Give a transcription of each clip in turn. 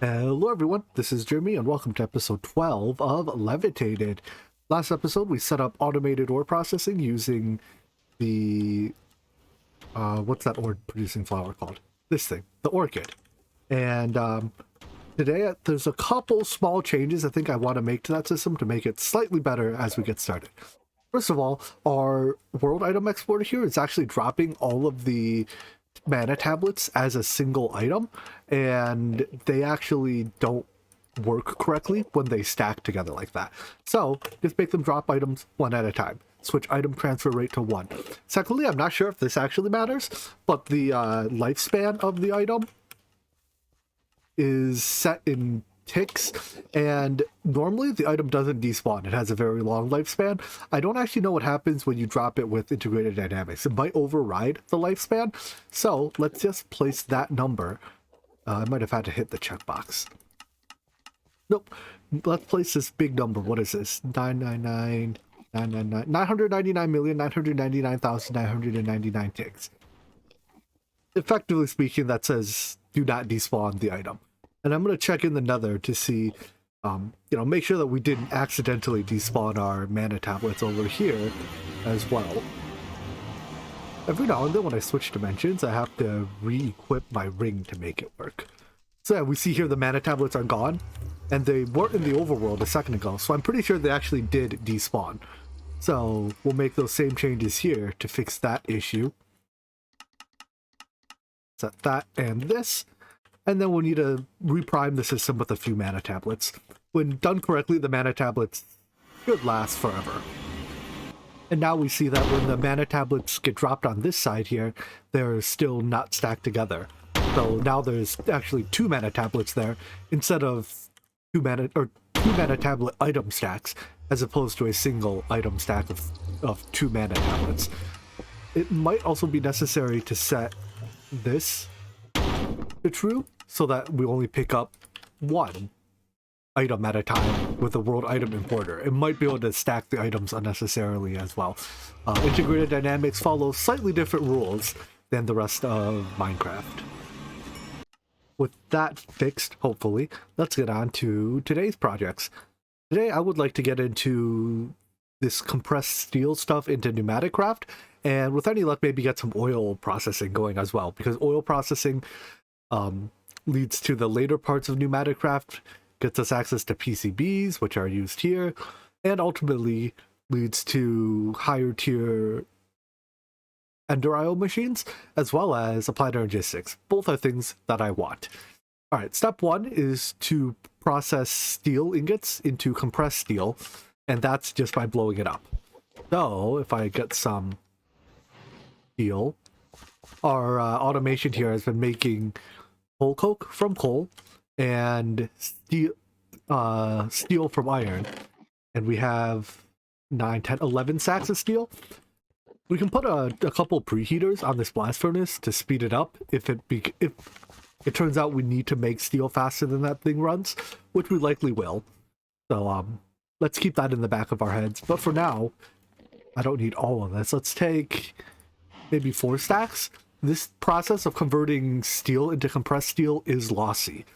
Hello everyone, this is Jeremy and welcome to episode 12 of Levitated. Last episode we set up automated ore processing using the, what's that ore producing flower called? This thing, the orchid. And today there's a couple small changes I think I want to make to that system to make it slightly better as we get started. First of all, our world item exporter here is actually dropping all of the mana tablets as a single item, and they actually don't work correctly when they stack together like that. So just make them drop items one at a time. Switch item transfer rate to 1. Secondly, I'm not sure if this actually matters, but the lifespan of the item is set in ticks, and normally the item doesn't despawn. It has a very long lifespan. I don't actually know what happens when you drop it with integrated dynamics. It might override the lifespan, so let's just place that number. I might have had to hit the checkbox. Nope. Let's place this big number. What is this? 999,999,999,999 ticks. Effectively speaking, that says do not despawn the item. And I'm going to check in the nether to see, make sure that we didn't accidentally despawn our mana tablets over here as well. Every now and then when I switch dimensions, I have to re-equip my ring to make it work. So yeah, we see here the mana tablets are gone, and they weren't in the overworld a second ago, so I'm pretty sure they actually did despawn. So we'll make those same changes here to fix that issue. Set that and this. And then we'll need to reprime the system with a few mana tablets. When done correctly, the mana tablets should last forever. And now we see that when the mana tablets get dropped on this side here, they're still not stacked together. So now there's actually 2 mana tablets there instead of 2 mana tablet item stacks, as opposed to a single item stack of 2 mana tablets. It might also be necessary to set this to true, so that we only pick up 1 item at a time with the world item importer. It might be able to stack the items unnecessarily as well. Integrated dynamics follows slightly different rules than the rest of Minecraft. With that fixed, hopefully, let's get on to today's projects. Today I would like to get into this compressed steel stuff into pneumatic craft, and with any luck maybe get some oil processing going as well, because oil processing leads to the later parts of pneumatic craft, gets us access to PCBs, which are used here, and ultimately leads to higher tier ender IO machines, as well as applied energistics. Both are things that I want. Alright, step 1 is to process steel ingots into compressed steel, and that's just by blowing it up. So, if I get some steel, our automation here has been making coal coke from coal and steel from iron, and we have 9, 10, 11 sacks of steel. We can put a couple preheaters on this blast furnace to speed it up if it turns out we need to make steel faster than that thing runs, which we likely will. So let's keep that in the back of our heads. But for now, I don't need all of this. Let's take maybe 4 stacks. This process of converting steel into compressed steel is lossy.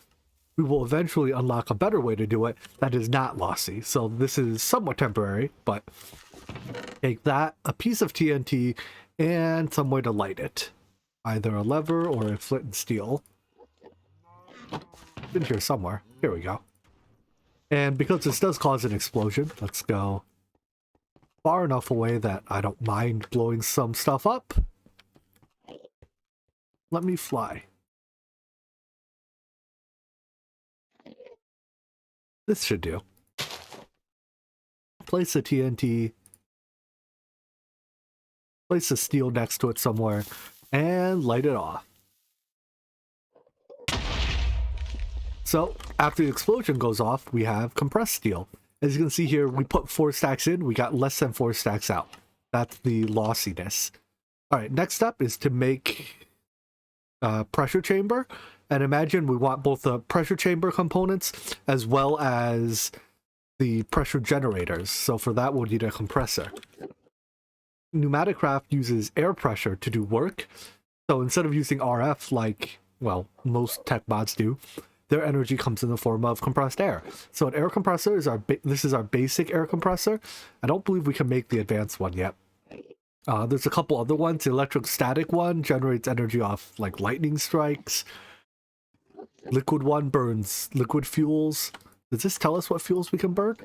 We will eventually unlock a better way to do it that is not lossy. So this is somewhat temporary, but take that, a piece of TNT, and some way to light it. Either a lever or a flint and steel. It's in here somewhere. Here we go. And because this does cause an explosion, let's go far enough away that I don't mind blowing some stuff up. Let me fly. This should do. Place the TNT. Place the steel next to it somewhere. And light it off. So, after the explosion goes off, we have compressed steel. As you can see here, we put 4 stacks in. We got less than 4 stacks out. That's the lossiness. Alright, next step is to make pressure chamber, and imagine we want both the pressure chamber components as well as the pressure generators. So for that we'll need a compressor. Pneumatic craft uses air pressure to do work, so instead of using RF like, well, most tech mods do, their energy comes in the form of compressed air. So an air compressor is this is our basic air compressor. I don't believe we can make the advanced one yet. There's a couple other ones. The electrostatic one generates energy off like lightning strikes. Liquid one burns liquid fuels. Does this tell us what fuels we can burn?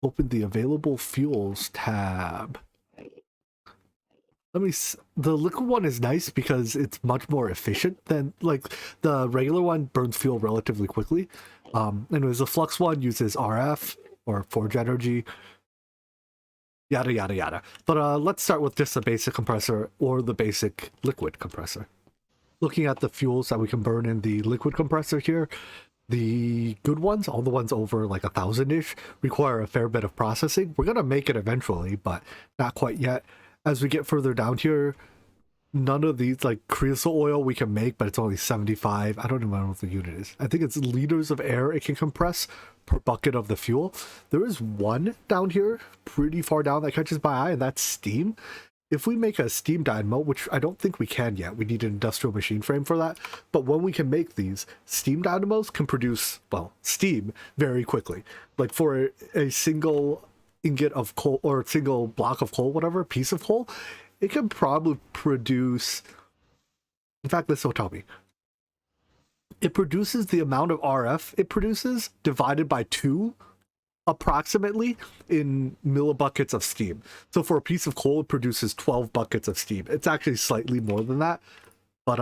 Open the available fuels tab. The liquid one is nice because it's much more efficient than, like, the regular one burns fuel relatively quickly. Anyways, the flux one uses RF or forge energy, yada yada yada. But let's start with just the basic compressor or the basic liquid compressor. Looking at the fuels that we can burn in the liquid compressor here, the good ones, all the ones over like 1,000-ish, require a fair bit of processing. We're gonna make it eventually, but not quite yet. As we get further down here, none of these, like creosote oil we can make, but it's only 75. I don't even know what the unit is. I think it's liters of air it can compress per bucket of the fuel. There is one down here, pretty far down, that catches my eye, and that's steam. If we make a steam dynamo, which I don't think we can yet, we need an industrial machine frame for that, but when we can make these, steam dynamos can produce, well, steam very quickly. Like for a single ingot of coal, or a single block of coal, whatever, piece of coal, it can probably produce, in fact, this will tell me. It produces the amount of RF it produces divided by 2 approximately in millibuckets of steam. So for a piece of coal, it produces 12 buckets of steam. It's actually slightly more than that, but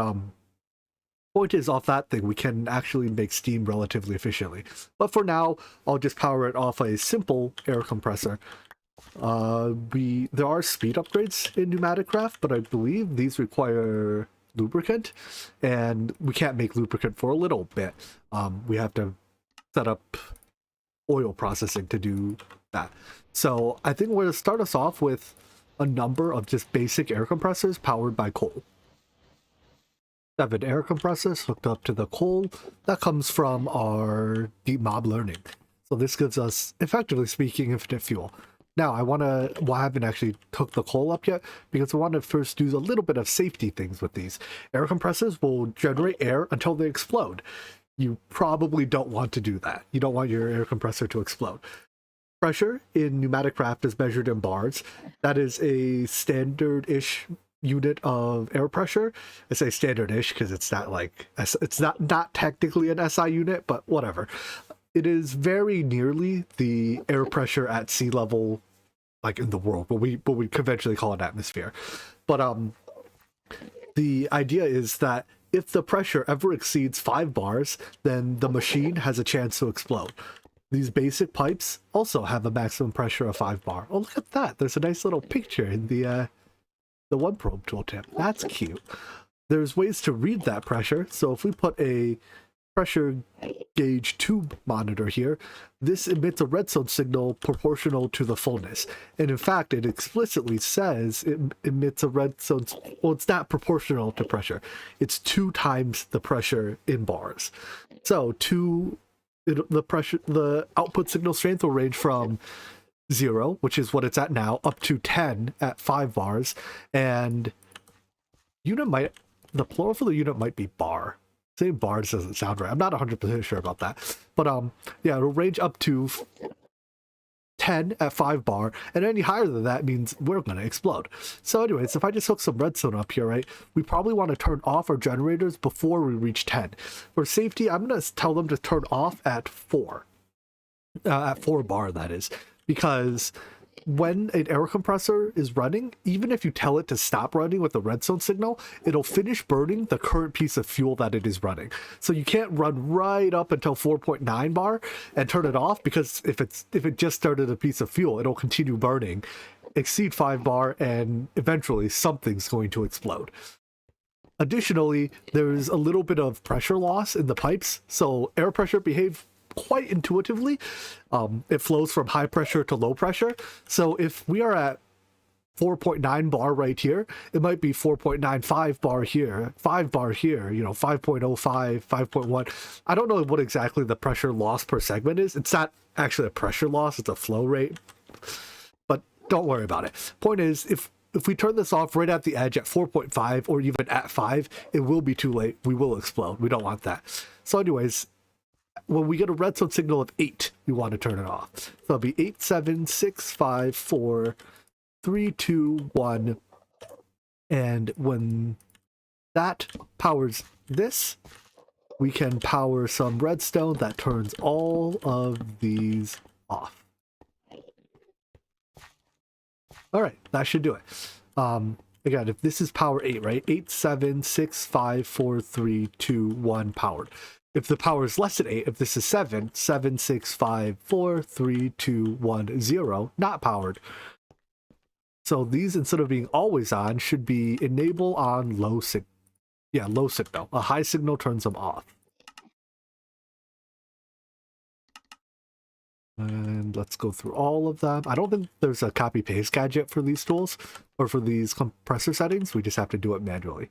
point is, off that thing we can actually make steam relatively efficiently. But for now, I'll just power it off a simple air compressor. There are speed upgrades in pneumatic craft, but I believe these require lubricant, and we can't make lubricant for a little bit. We have to set up oil processing to do that. So I think we're going to start us off with a number of just basic air compressors powered by coal. 7 air compressors hooked up to the coal. That comes from our deep mob learning. So this gives us, effectively speaking, infinite fuel. Now I haven't actually hooked the coal up yet because I want to first do a little bit of safety things with these. Air compressors will generate air until they explode. You probably don't want to do that. You don't want your air compressor to explode. Pressure in pneumatic craft is measured in bars. That is a standard-ish unit of air pressure. I say standard-ish because it's not like, it's not technically an SI unit, but whatever. It is very nearly the air pressure at sea level, like in the world, but we conventionally call it atmosphere. But the idea is that if the pressure ever exceeds 5 bars, then the machine has a chance to explode. These basic pipes also have a maximum pressure of 5 bar. Oh, look at that. There's a nice little picture in the one probe tooltip. That's cute. There's ways to read that pressure. So if we put a pressure gauge tube monitor here, this emits a redstone signal proportional to the fullness. And in fact, it explicitly says it emits a redstone, well, it's not proportional to pressure. It's 2 times the pressure in bars. So the output signal strength will range from 0, which is what it's at now, up to 10 at 5 bars. And the plural for the unit might be bar. Saying bars doesn't sound right. I'm not 100% sure about that. But yeah, it'll range up to 10 at 5 bar, and any higher than that means we're going to explode. So anyways, if I just hook some redstone up here, right, we probably want to turn off our generators before we reach 10. For safety, I'm going to tell them to turn off at 4. At 4 bar, that is. Because when an air compressor is running, even if you tell it to stop running with the redstone signal, it'll finish burning the current piece of fuel that it is running. So you can't run right up until 4.9 bar and turn it off, because if it just started a piece of fuel, it'll continue burning, exceed 5 bar, and eventually something's going to explode. Additionally, there's a little bit of pressure loss in the pipes, so air pressure behaves quite intuitively. It flows from high pressure to low pressure. So if we are at 4.9 bar right here, it might be 4.95 bar here, 5 bar here, 5.05, 5.1. I don't know what exactly the pressure loss per segment is. It's not actually a pressure loss, it's a flow rate. But don't worry about it. Point is, if we turn this off right at the edge at 4.5 or even at 5, it will be too late. We will explode. We don't want that. So anyways, when we get a redstone signal of 8, you want to turn it off. So it'll be 8, 7, 6, 5, 4, 3, 2, 1. And when that powers this, we can power some redstone that turns all of these off. All right, that should do it. Again, if this is power 8, right? 8, 7, 6, 5, 4, 3, 2, 1 powered. If the power is less than 8, if this is 7, 7, 6, 5, 4, 3, 2, 1, 0, not powered. So these, instead of being always on, should be enable on low signal. Yeah, low signal. A high signal turns them off. And let's go through all of them. I don't think there's a copy-paste gadget for these tools or for these compressor settings. We just have to do it manually.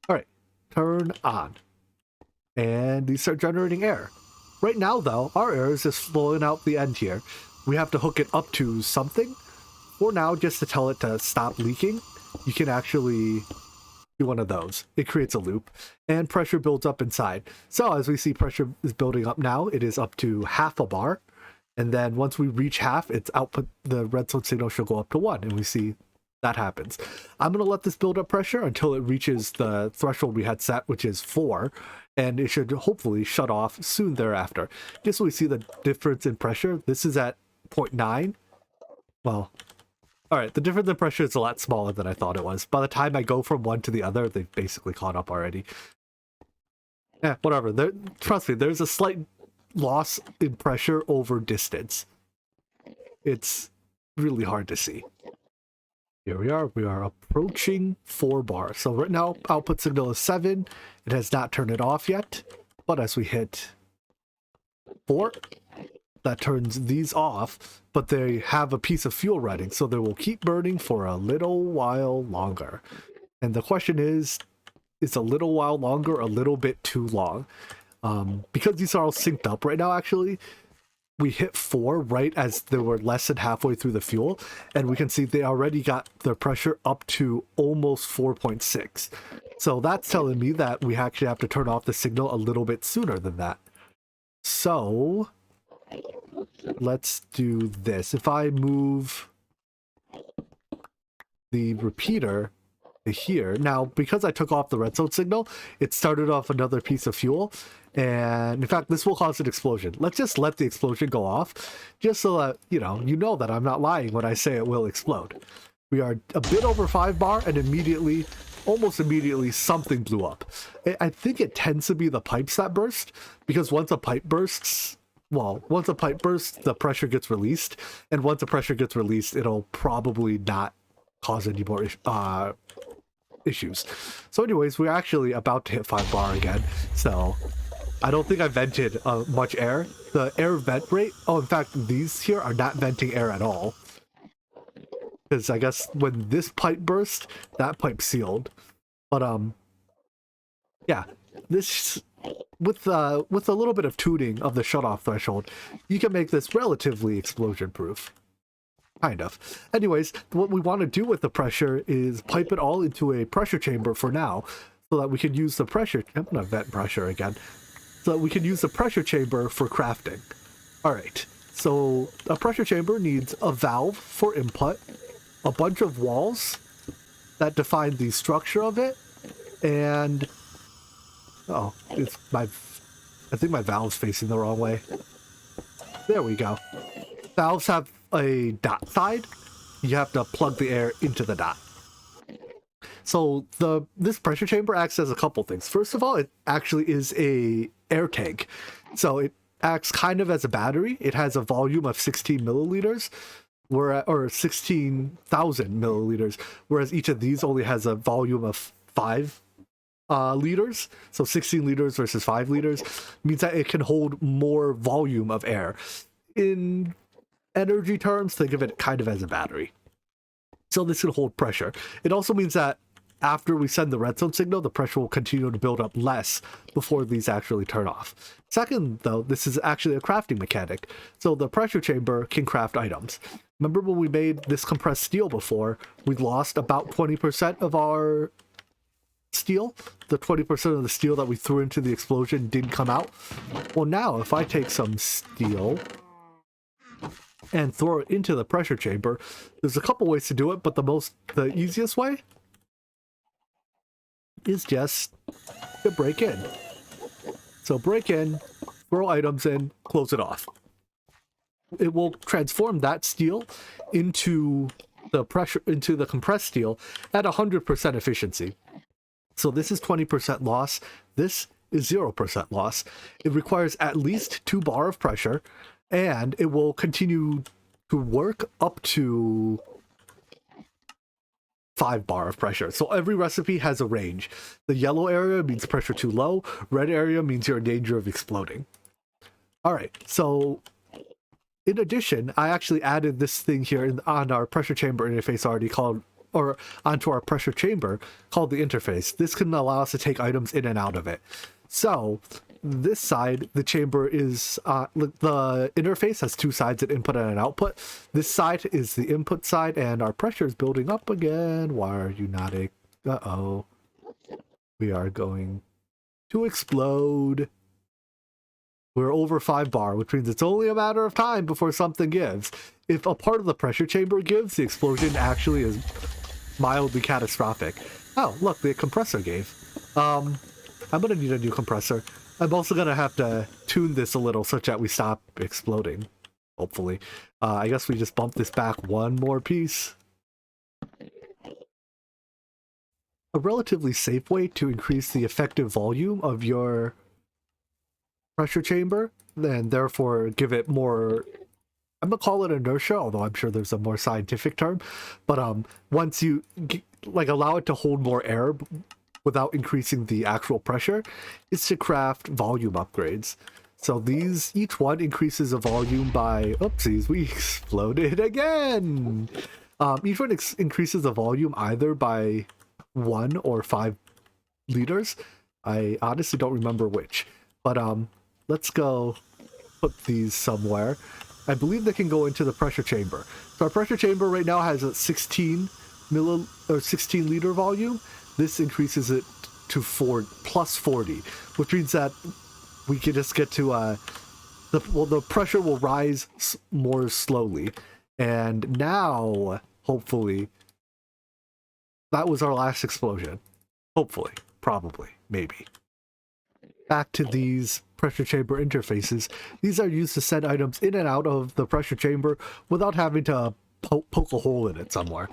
All right, turn on. And these start generating air. Right now, though, our air is just flowing out the end here. We have to hook it up to something. For now, just to tell it to stop leaking, you can actually do one of those. It creates a loop, and pressure builds up inside. So as we see, pressure is building up now. It is up to half a bar. And then once we reach half, its output, the redstone signal should go up to 1, and we see that happens. I'm going to let this build up pressure until it reaches the threshold we had set, which is 4, and it should hopefully shut off soon thereafter. Just so we see the difference in pressure. This is at 0.9. Well, all right, the difference in pressure is a lot smaller than I thought it was. By the time I go from one to the other, they've basically caught up already. Yeah, whatever. Trust me, there's a slight loss in pressure over distance. It's really hard to see. Here we are approaching 4 bars. So right now, output signal is 7. It has not turned it off yet, but as we hit 4, that turns these off, but they have a piece of fuel running, so they will keep burning for a little while longer. And the question is a little while longer a little bit too long? Because these are all synced up right now, actually, we hit 4 right as they were less than halfway through the fuel, and we can see they already got their pressure up to almost 4.6. So that's telling me that we actually have to turn off the signal a little bit sooner than that. So let's do this. If I move the repeater to here, now because I took off the redstone signal, it started off another piece of fuel, and in fact this will cause an explosion. Let's just let the explosion go off, just so that you know that I'm not lying when I say it will explode. We are a bit over 5 bar, and almost immediately something blew up. I think it tends to be the pipes that burst, because once a pipe bursts, the pressure gets released, and once the pressure gets released, it'll probably not cause any more issues. So anyways, we're actually about to hit 5 bar again, so I don't think I vented much air. The air vent rate, in fact, these here are not venting air at all, because I guess when this pipe burst, that pipe sealed. But yeah, this with a little bit of tuning of the shutoff threshold, you can make this relatively explosion proof. Kind of. Anyways, what we want to do with the pressure is pipe it all into a pressure chamber for now, so that we can use the pressure. I'm gonna vent pressure again, so that we can use the pressure chamber for crafting. All right. So a pressure chamber needs a valve for input, a bunch of walls that define the structure of it, and I think my valve's facing the wrong way. There we go. Valves have a dot side. You have to plug the air into the dot. So this pressure chamber acts as a couple things. First of all, it actually is a air tank. So it acts kind of as a battery. It has a volume of 16 milliliters, or 16,000 milliliters, whereas each of these only has a volume of 5 liters. So 16 liters versus 5 liters means that it can hold more volume of air. In energy terms, think of it kind of as a battery. So this can hold pressure. It also means that after we send the redstone signal, the pressure will continue to build up less before these actually turn off. Second, though, this is actually a crafting mechanic. So the pressure chamber can craft items. Remember when we made this compressed steel before, we lost about 20% of our steel. The 20% of the steel that we threw into the explosion didn't come out. Well, now if I take some steel and throw it into the pressure chamber, there's a couple ways to do it, but the easiest way is just to break in. So break in, throw items in, close it off. It will transform that steel into the compressed steel at 100% efficiency. So this is 20% loss. This is 0% loss. It requires at least 2 bar of pressure, and it will continue to work up to 5 bar of pressure. So every recipe has a range. The yellow area means pressure too low. Red area means you're in danger of exploding. All right, so in addition, I actually added this thing here on our pressure chamber interface already onto our pressure chamber called the interface. This can allow us to take items in and out of it. So this side, the chamber is, the interface has 2 sides, an input and an output. This side is the input side, and our pressure is building up again. Why are you not uh-oh. We are going to explode. We're over 5 bar, which means it's only a matter of time before something gives. If a part of the pressure chamber gives, the explosion actually is mildly catastrophic. Oh, look, the compressor gave. I'm gonna need a new compressor. I'm also gonna have to tune this a little such that we stop exploding, hopefully. I guess we just bump this back one more piece. A relatively safe way to increase the effective volume of your pressure chamber, and therefore give it more, I'm gonna call it inertia, although I'm sure there's a more scientific term, but once you allow it to hold more air without increasing the actual pressure, is to craft volume upgrades. So these, each one increases the volume by, oopsies, we exploded again. Each one increases the volume either by 1 or 5 liters. I honestly don't remember which, but let's go put these somewhere. I believe they can go into the pressure chamber. So our pressure chamber right now has a 16 liter volume. This increases it to plus 40, which means that we can just get to the pressure will rise more slowly. And now, hopefully, that was our last explosion. Hopefully, probably, maybe. Back to these pressure chamber interfaces. These are used to send items in and out of the pressure chamber without having to poke a hole in it somewhere.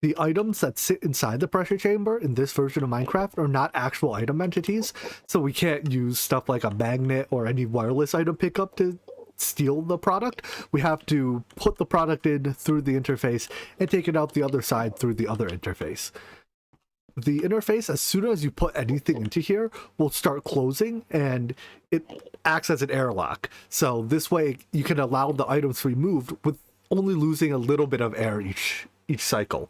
The items that sit inside the pressure chamber in this version of Minecraft are not actual item entities, so we can't use stuff like a magnet or any wireless item pickup to steal the product. We have to put the product in through the interface and take it out the other side through the other interface. The interface, as soon as you put anything into here, will start closing, and it acts as an airlock. So this way you can allow the items to be moved with only losing a little bit of air each cycle.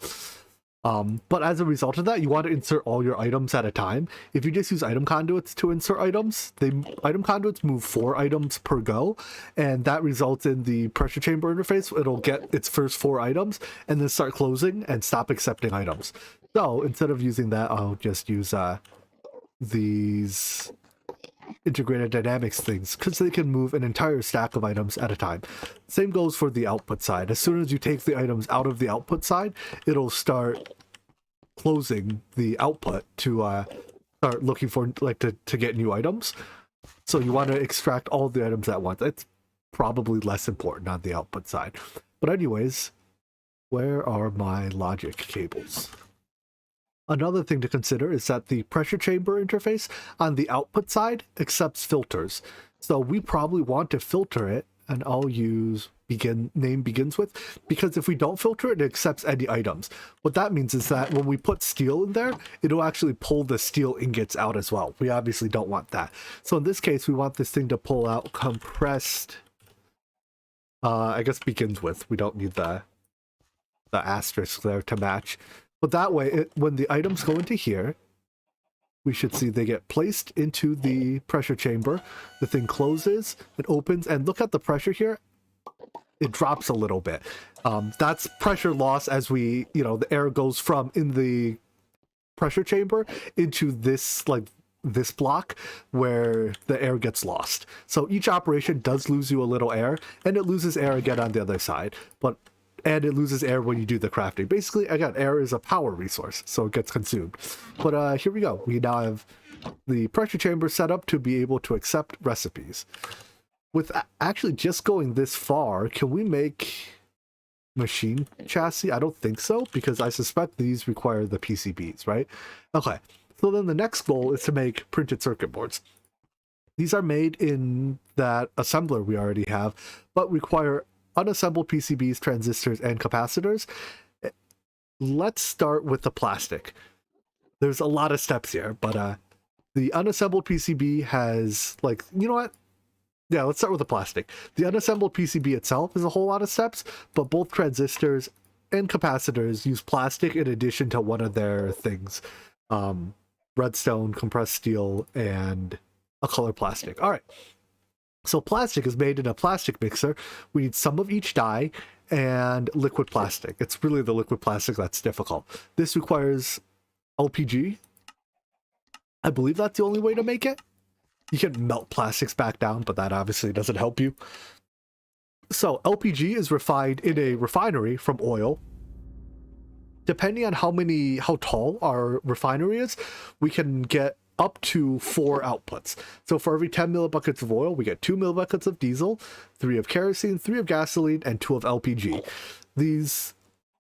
But as a result of that, you want to insert all your items at a time. If you just use item conduits to insert items, item conduits move 4 items per go, and that results in the pressure chamber interface. It'll get its first 4 items and then start closing and stop accepting items. So instead of using that, I'll just use these integrated dynamics things, because they can move an entire stack of items at a time. Same goes for the output side. As soon as you take the items out of the output side, it'll start closing the output to start looking for to get new items. So you want to extract all the items at once. It's probably less important on the output side. But anyways, where are my logic cables? Another thing to consider is that the pressure chamber interface on the output side accepts filters. So we probably want to filter it, and I'll use name begins with, because if we don't filter it, it accepts any items. What that means is that when we put steel in there, it'll actually pull the steel ingots out as well. We obviously don't want that. So in this case, we want this thing to pull out compressed, I guess begins with. We don't need the asterisk there to match. But that way, when the items go into here, we should see they get placed into the pressure chamber. The thing closes, it opens, and look at the pressure here. It drops a little bit. That's pressure loss as the air goes from in the pressure chamber into this this block where the air gets lost. So each operation does lose you a little air, and it loses air again on the other side. And it loses air when you do the crafting. Basically, again, air is a power resource, so it gets consumed. But here we go. We now have the pressure chamber set up to be able to accept recipes. With actually just going this far, can we make machine chassis? I don't think so, because I suspect these require the PCBs, right? Okay, so then the next goal is to make printed circuit boards. These are made in that assembler we already have, but require unassembled PCBs, transistors, and capacitors. Let's start with the plastic. There's a lot of steps here, but the unassembled PCB has, like, you know what? Yeah, let's start with the plastic. The unassembled PCB itself is a whole lot of steps, but both transistors and capacitors use plastic in addition to one of their things. Redstone, compressed steel, and a color plastic. All right. So plastic is made in a plastic mixer. We need some of each dye and liquid plastic. It's really the liquid plastic that's difficult. This requires LPG. I believe that's the only way to make it. You can melt plastics back down, but that obviously doesn't help you. So LPG is refined in a refinery from oil. Depending on how tall our refinery is, we can get up to 4 outputs. So for every 10 millibuckets of oil, we get 2 millibuckets of diesel, 3 of kerosene, 3 of gasoline, and 2 of LPG. These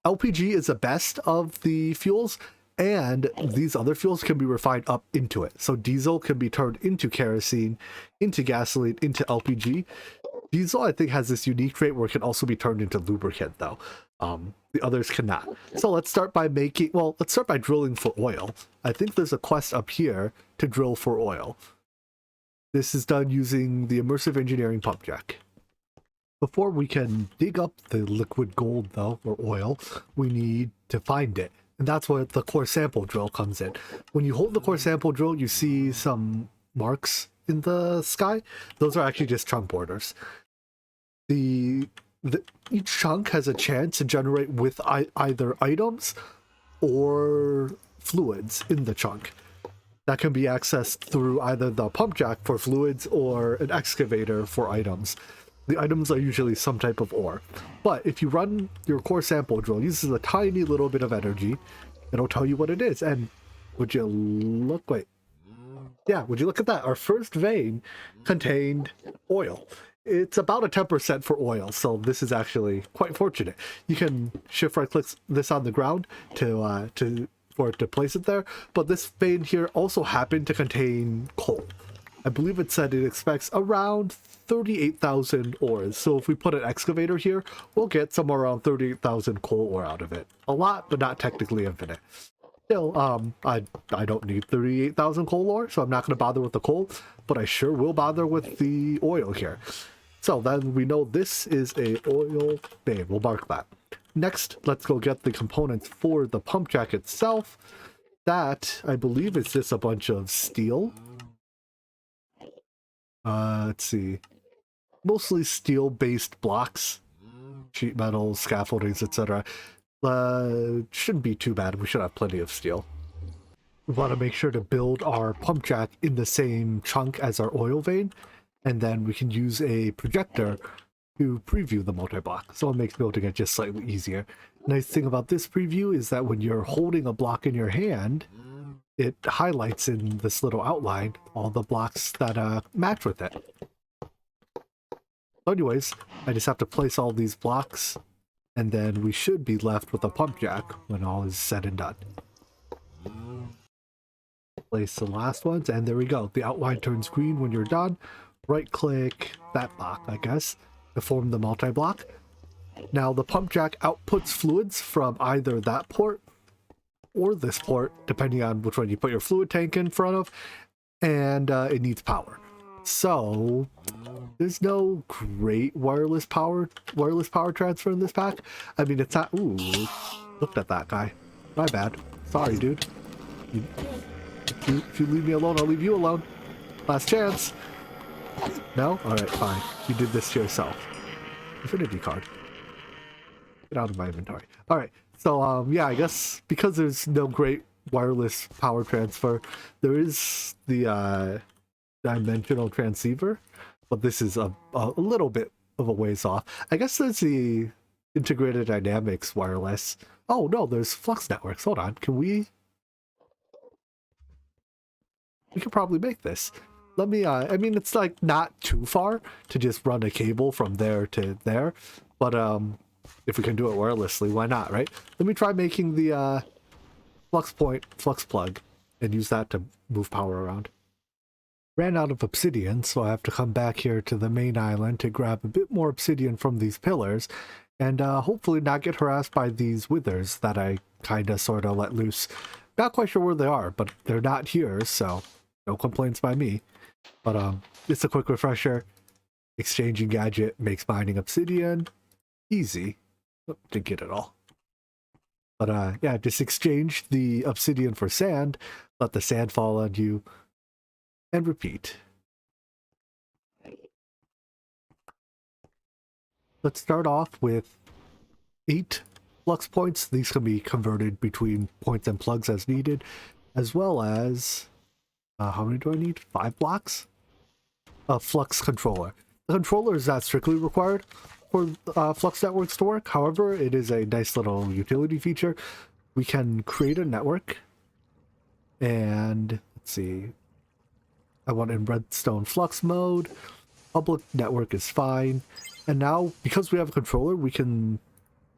LPG is the best of the fuels, and these other fuels can be refined up into it. So diesel can be turned into kerosene, into gasoline, into LPG. Diesel, I think, has this unique trait where it can also be turned into lubricant, though. The others cannot. So let's start by drilling for oil. I think there's a quest up here to drill for oil. This is done using the immersive engineering pump jack. Before we can dig up the liquid gold, though, or oil, we need to find it. And that's where the core sample drill comes in. When you hold the core sample drill, you see some marks in the sky. Those are actually just chunk borders. Each chunk has a chance to generate with either items or fluids in the chunk. That can be accessed through either the pump jack for fluids or an excavator for items. The items are usually some type of ore. But if you run your core sample drill, it uses a tiny little bit of energy. It'll tell you what it is. And would you look at that? Our first vein contained oil. It's about a 10% for oil, so this is actually quite fortunate. You can shift right click this on the ground for it to place it there, but this vein here also happened to contain coal. I believe it said it expects around 38,000 ores, so if we put an excavator here, we'll get somewhere around 38,000 coal ore out of it. A lot, but not technically infinite. Still, I don't need 38,000 coal ore, so I'm not going to bother with the coal, but I sure will bother with the oil here. So then we know this is a oil vein. We'll mark that. Next, let's go get the components for the pump jack itself. That, I believe, is just a bunch of steel. Let's see. Mostly steel-based blocks. Sheet metal, scaffoldings, etc. Shouldn't be too bad. We should have plenty of steel. We want to make sure to build our pump jack in the same chunk as our oil vein. And then we can use a projector to preview the multi-block. So it makes building it just slightly easier. Nice thing about this preview is that when you're holding a block in your hand, it highlights in this little outline all the blocks that match with it. So anyways, I just have to place all these blocks, and then we should be left with a pump jack when all is said and done. Place the last ones, and there we go. The outline turns green when you're done. Right click that block, I guess, to form the multi-block. Now the pump jack outputs fluids from either that port or this port, depending on which one you put your fluid tank in front of, and it needs power. So there's no great wireless power transfer in this pack. I mean, it's not. Ooh, looked at that guy. My bad. Sorry, dude. If you leave me alone, I'll leave you alone. Last chance. No? Alright, fine. You did this to yourself. Infinity card. Get out of my inventory. Alright, so, yeah, I guess because there's no great wireless power transfer. There is the dimensional transceiver, but this is a little bit of a ways off. I guess there's the integrated dynamics wireless. Oh no, there's flux networks. Hold on, can we could probably make this. Let me I mean, it's like not too far to just run a cable from there to there, but if we can do it wirelessly, why not, right? Let me try making the flux plug and use that to move power around. Ran out of obsidian, so I have to come back here to the main island to grab a bit more obsidian from these pillars, and hopefully not get harassed by these withers that I kinda sorta let loose. Not quite sure where they are, but they're not here, so no complaints by me. But just a quick refresher. Exchanging gadget makes mining obsidian easy. Oh, didn't get it all. But yeah, just exchange the obsidian for sand, let the sand fall on you, and repeat. Let's start off with 8 flux points. These can be converted between points and plugs as needed, as well as how many do I need? 5 blocks? A flux controller. The controller is not strictly required for flux networks to work. However, it is a nice little utility feature. We can create a network, and let's see. I want in redstone flux mode. Public network is fine. And now, because we have a controller, we can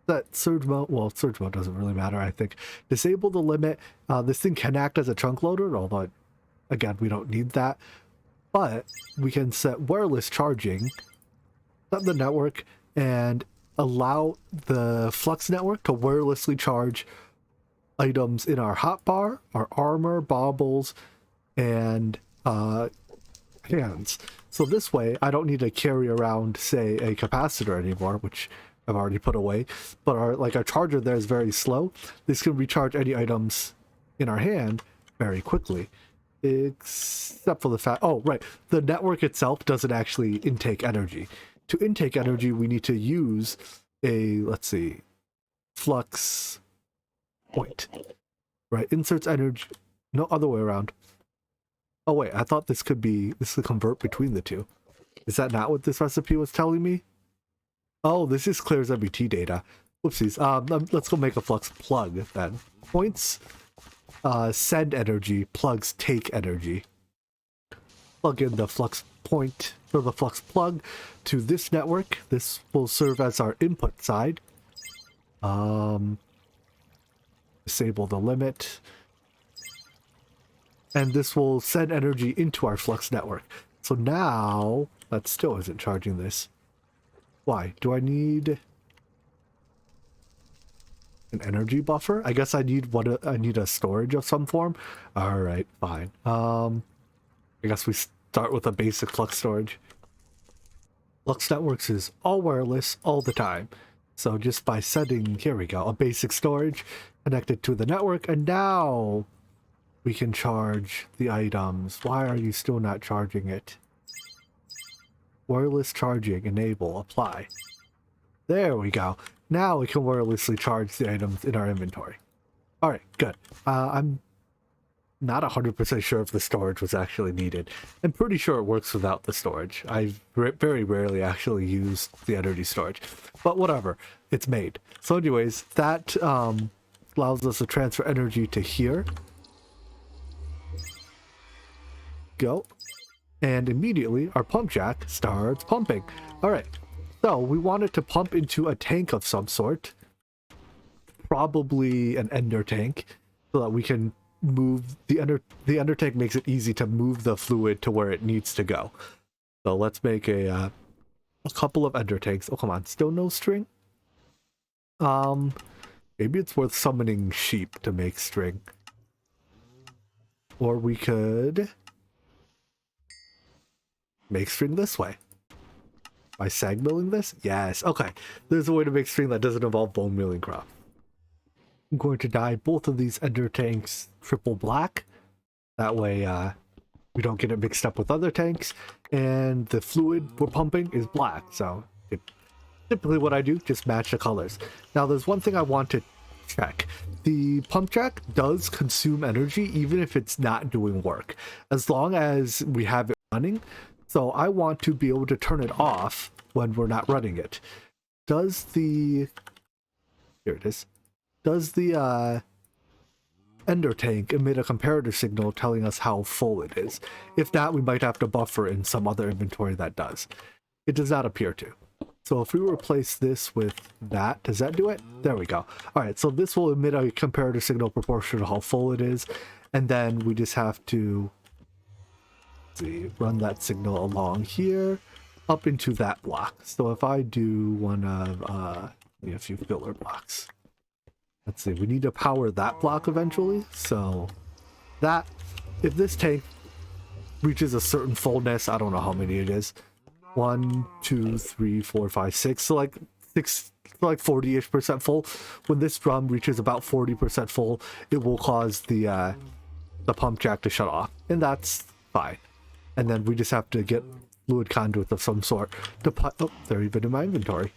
set surge mode. Well, surge mode doesn't really matter, I think. Disable the limit. This thing can act as a chunk loader, although, again, we don't need that. But we can set wireless charging, set the network, and allow the flux network to wirelessly charge items in our hotbar, our armor, baubles, and hands. So this way, I don't need to carry around, say, a capacitor anymore, which I've already put away. But our charger there is very slow. This can recharge any items in our hand very quickly. Except for the fact, oh right, the network itself doesn't actually intake energy. To intake energy, we need to use a, let's see, flux point, right? Inserts energy, no, other way around. Oh wait, I thought this could convert between the two. Is that not what this recipe was telling me? Oh, this just clears MBT data. Whoopsies. Let's go make a flux plug then. Points send energy, plugs take energy. Plug in the flux point or the flux plug to this network. This will serve as our input side. Disable the limit. And this will send energy into our flux network. So now, that still isn't charging this. Why? Do I need an energy buffer? I guess I need a storage of some form. All right, fine. I guess we start with a basic flux storage. Flux networks is all wireless all the time. So just by setting, here we go, a basic storage connected to the network, and now we can charge the items. Why are you still not charging it? Wireless charging, enable, apply. There we go. Now we can wirelessly charge the items in our inventory. All right, good. I'm not 100% sure if the storage was actually needed. I'm pretty sure it works without the storage. I've very rarely actually used the energy storage, but whatever, it's made. So anyways, that allows us to transfer energy to here. Go. And immediately our pump jack starts pumping. All right. So we want it to pump into a tank of some sort, probably an ender tank, so that we can move the ender tank. Makes it easy to move the fluid to where it needs to go. So let's make a couple of ender tanks. Oh, come on, still no string? Maybe it's worth summoning sheep to make string. Or we could make string this way. By sag milling this? Yes. Okay. There's a way to make string that doesn't involve bone milling crop. I'm going to dye both of these ender tanks triple black. That way we don't get it mixed up with other tanks. And the fluid we're pumping is black. So typically what I do, just match the colors. Now there's one thing I want to check. The pump jack does consume energy even if it's not doing work, as long as we have it running. So I want to be able to turn it off when we're not running it. Does the... Here it is. Does the ender tank emit a comparator signal telling us how full it is? If not, we might have to buffer in some other inventory that does. It does not appear to. So if we replace this with that, does that do it? There we go. All right, so this will emit a comparator signal proportional to how full it is. And then we just have to, let's see, run that signal along here up into that block. So if I do one of a few filler blocks. Let's see, we need to power that block eventually. So that, if this tank reaches a certain fullness, I don't know how many it is. 1, 2, 3, 4, 5, 6. So like 40-ish% full. When this drum reaches about 40% full, it will cause the pump jack to shut off, and that's fine. And then we just have to get fluid conduit of some sort to pipe. Oh, they're even in my inventory.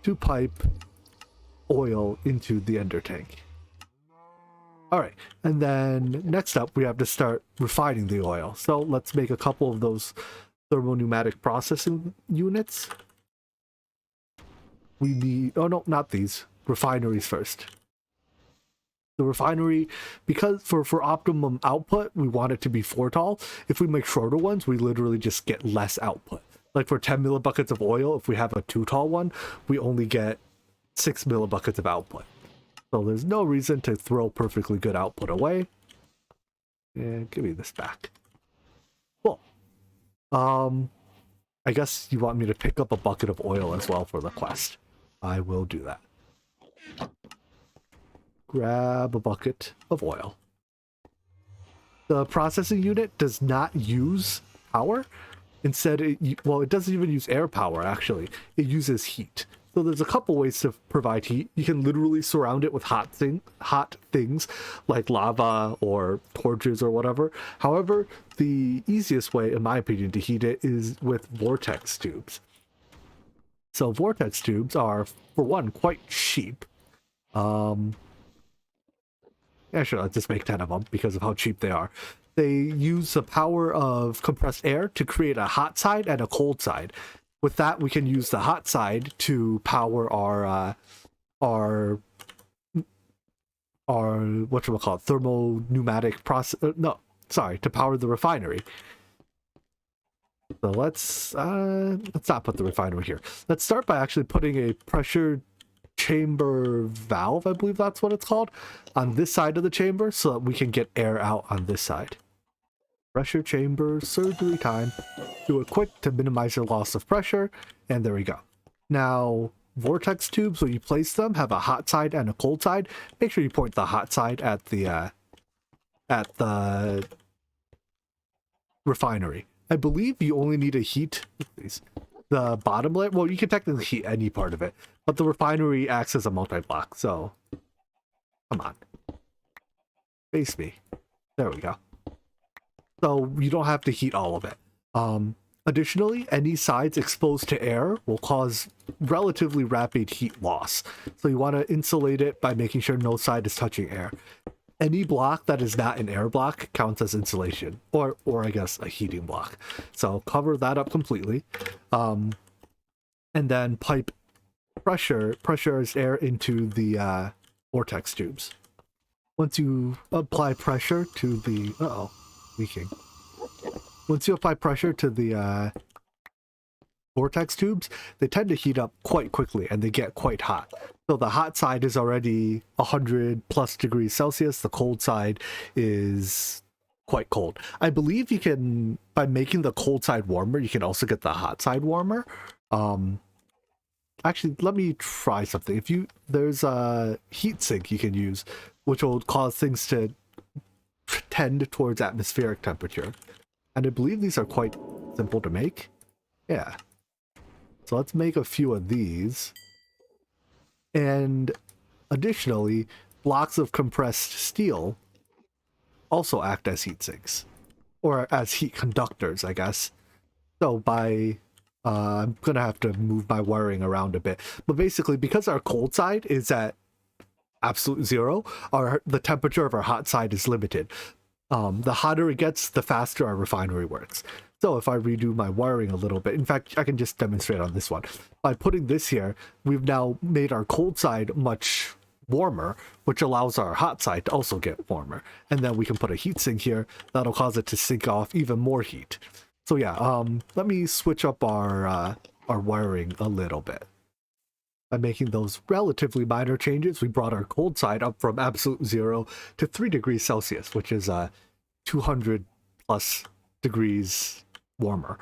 To pipe oil into the ender tank. All right, and then next up we have to start refining the oil. So let's make a couple of those thermopneumatic processing units. We need, oh no, not these, refineries first. The refinery, because for optimum output, we want it to be 4 tall. If we make shorter ones, we literally just get less output. Like for 10 millibuckets of oil, if we have a 2 tall one, we only get 6 millibuckets of output. So there's no reason to throw perfectly good output away. And give me this back. Cool. I guess you want me to pick up a bucket of oil as well for the quest. I will do that. Grab a bucket of oil. The processing unit does not use power. Instead, it doesn't even use air power, actually. It uses heat. So there's a couple ways to provide heat. You can literally surround it with hot things like lava or torches or whatever. However, the easiest way, in my opinion, to heat it is with vortex tubes. So vortex tubes are, for one, quite cheap. Actually, let's just make 10 of them because of how cheap they are. They use the power of compressed air to create a hot side and a cold side. With that, we can use the hot side to power our whatchamacallit, thermopneumatic process. To power the refinery. So let's not put the refinery here. Let's start by actually putting a pressure chamber valve, I believe that's what it's called, on this side of the chamber so that we can get air out on this side. Pressure chamber surgery time. Do it quick to minimize your loss of pressure, and there we go. Now, vortex tubes, when you place them, have a hot side and a cold side. Make sure you point the hot side at the refinery. I believe you only need to heat the bottom layer. Well, you can technically heat any part of it, but the refinery acts as a multi-block, so come on. Face me. There we go. So you don't have to heat all of it. Additionally, any sides exposed to air will cause relatively rapid heat loss. So you want to insulate it by making sure no side is touching air. Any block that is not an air block counts as insulation, or I guess a heating block. So cover that up completely. And then pipe pressurized air into the vortex tubes. Once you apply pressure to the... leaking. Once you apply pressure to the vortex tubes, they tend to heat up quite quickly and they get quite hot. So the hot side is already 100 plus degrees Celsius. The cold side is quite cold. I believe you can, by making the cold side warmer, you can also get the hot side warmer. Actually, let me try something. There's a heat sink you can use, which will cause things to tend towards atmospheric temperature, and I believe these are quite simple to make. Yeah, so let's make a few of these. And additionally, blocks of compressed steel also act as heat sinks, or as heat conductors, I guess. So I'm gonna have to move my wiring around a bit, but basically, because our cold side is at absolute zero, the temperature of our hot side is limited. The hotter it gets, the faster our refinery works. So if I redo my wiring a little bit, in fact, I can just demonstrate on this one. By putting this here, we've now made our cold side much warmer, which allows our hot side to also get warmer. And then we can put a heat sink here that'll cause it to sink off even more heat. So yeah, let me switch up our wiring a little bit. By making those relatively minor changes, we brought our cold side up from absolute 0 to 3 degrees Celsius, which is 200 plus degrees warmer.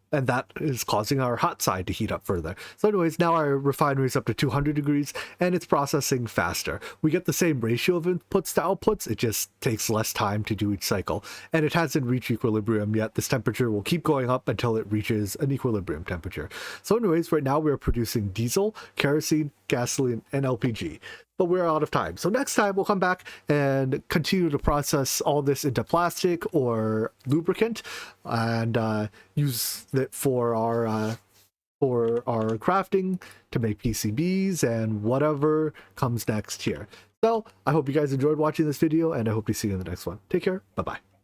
And that is causing our hot side to heat up further. So anyways, now our refinery is up to 200 degrees and it's processing faster. We get the same ratio of inputs to outputs, it just takes less time to do each cycle. And it hasn't reached equilibrium yet. This temperature will keep going up until it reaches an equilibrium temperature. So anyways, right now we're producing diesel, kerosene, gasoline, and LPG. But we're out of time. So next time we'll come back and continue to process all this into plastic or lubricant and use it for our crafting to make PCBs and whatever comes next here. So I hope you guys enjoyed watching this video and I hope to see you in the next one. Take care. Bye-bye.